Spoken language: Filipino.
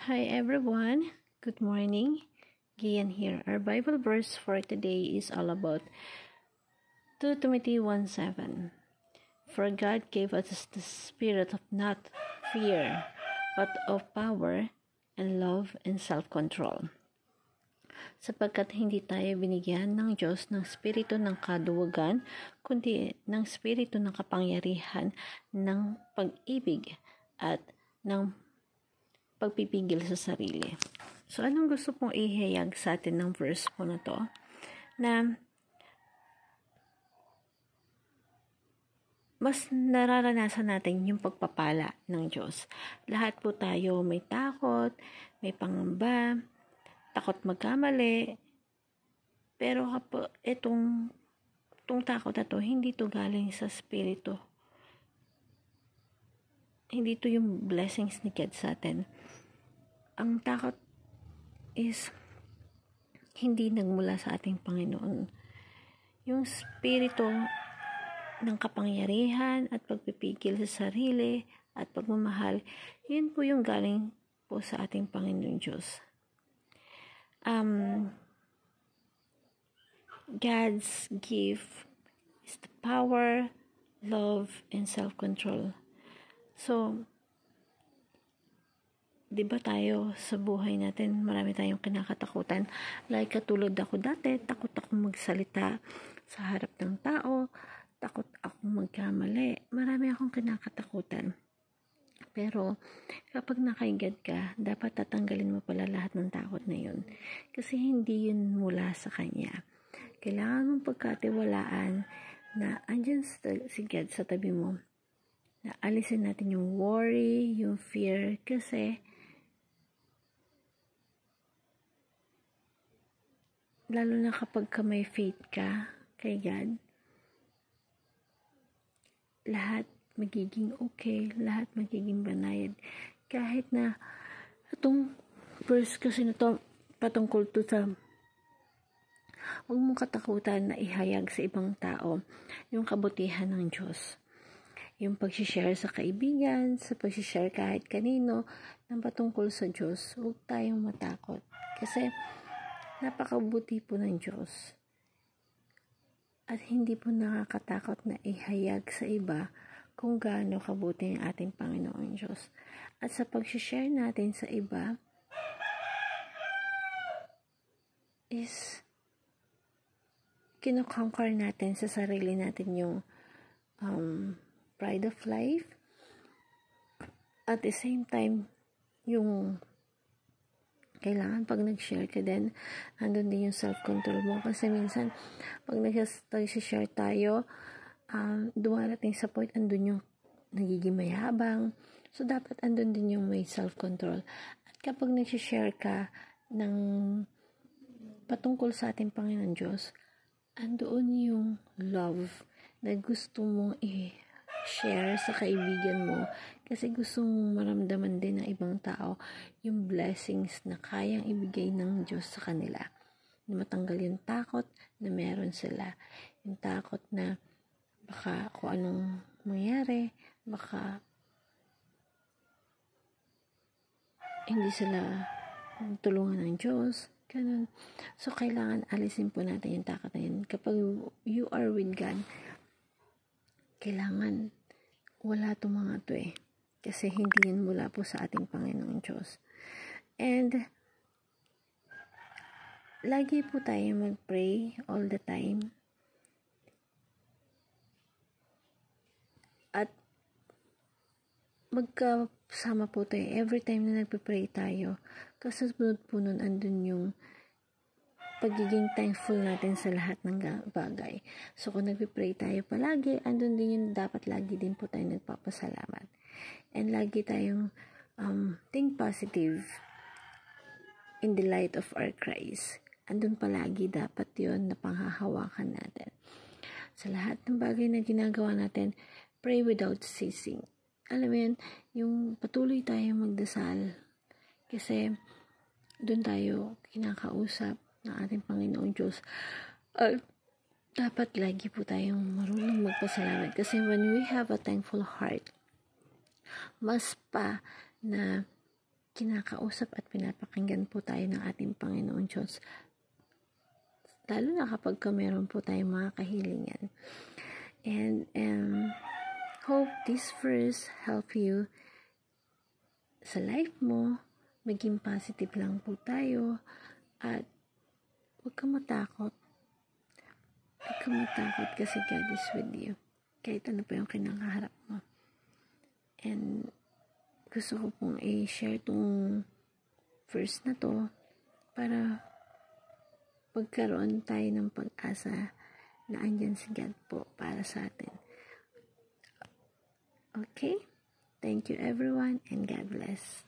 Hi everyone, good morning. Gian here. Our Bible verse for today is all about 2 Timothy 1:7. For God gave us the spirit of not fear, but of power and love and self-control. Sapagkat hindi tayo binigyan ng Diyos ng spirito ng kaduwagan, kundi ng spirito ng kapangyarihan, ng pag-ibig at ng pagpipigil sa sarili. So, anong gusto pong ihayag sa atin ng verse po na to? Na mas nararanasan natin yung pagpapala ng Diyos. Lahat po tayo may takot, may pangamba, takot magkamali. Pero itong takot na to, hindi to galing sa spirito. Hindi to yung blessings ni God sa atin. Ang takot is hindi nagmula sa ating Panginoon. Yung spirito ng kapangyarihan at pagpipigil sa sarili at pagmamahal, yun po yung galing po sa ating Panginoon Diyos. God's gift is the power, love, and self-control. So, di ba tayo sa buhay natin, marami tayong kinakatakutan. Like katulad ako dati, takot ako magsalita sa harap ng tao, takot ako magkamali. Marami akong kinakatakutan. Pero, kapag nakaigad ka, dapat tatanggalin mo pala lahat ng takot na yun. Kasi hindi yun mula sa Kanya. Kailangan mong pagkatiwalaan na andyan si God sa tabi mo. Na alisin natin yung worry, yung fear, kasi lalo na kapag may faith ka kay God, lahat magiging okay, lahat magiging banayad. Kahit na itong verse kasi na to, patungkol to sa huwag mong katakutan na ihayag sa ibang tao yung kabutihan ng Diyos. Yung pag-share sa kaibigan, sa pag-share kahit kanino ng patungkol sa Diyos, huwag tayong matakot. Kasi napakabuti po ng Diyos. At hindi po nakakatakot na ihayag sa iba kung gaano kabuti ang ating Panginoon Diyos. At sa pag-share natin sa iba is kino-conquer natin sa sarili natin yung pride of life. At the same time, yung kailangan pag nag-share ka din, andun din yung self-control mo. Kasi minsan, pag nag-share tayo, dumarating sa point, andun yung nagiging mayabang. So, dapat andun din yung may self-control. At kapag nag-share ka ng patungkol sa ating Panginoon Diyos, andoon yung love na gusto mong share sa kaibigan mo kasi gusto mong maramdaman din ng ibang tao yung blessings na kayang ibigay ng Diyos sa kanila. Na matanggal yung takot na meron sila. Yung takot na baka kung anong mangyari, baka hindi sila tulungan ng Diyos. Ganun. So, kailangan alisin po natin yung takot na yun. Kapag you are with God, kailangan wala itong mga to kasi hindi yan mula po sa ating Panginoong Diyos. And lagi po tayo mag-pray all the time. At magkasama po tayo every time na nagpe-pray tayo. Kasunod po nun andun yung pagiging thankful natin sa lahat ng bagay. So, kung nagpipray tayo palagi, andun din yun, dapat lagi din po tayo nagpapasalamat. And lagi tayong think positive in the light of our Christ. Andun palagi dapat yun na panghahawakan natin. Sa lahat ng bagay na ginagawa natin, pray without ceasing. Alam mo yun, yung patuloy tayong magdasal. Kasi, dun tayo kinakausap ng ating Panginoong Diyos. Dapat lagi po tayong marunong magpasalamat. Kasi when we have a thankful heart, mas pa na kinakausap at pinapakinggan po tayo ng ating Panginoon Diyos. Lalo na kapag meron po tayong mga kahilingan. And hope this verse help you sa life mo. Maging positive lang po tayo. At huwag kang matakot. Huwag kang matakot kasi God is with you. Kahit ano pa yung kinakaharap mo. And gusto ko pong i-share tong verse na to para magkaroon tayo ng pag-asa na andyan si God po para sa atin. Okay? Thank you everyone and God bless.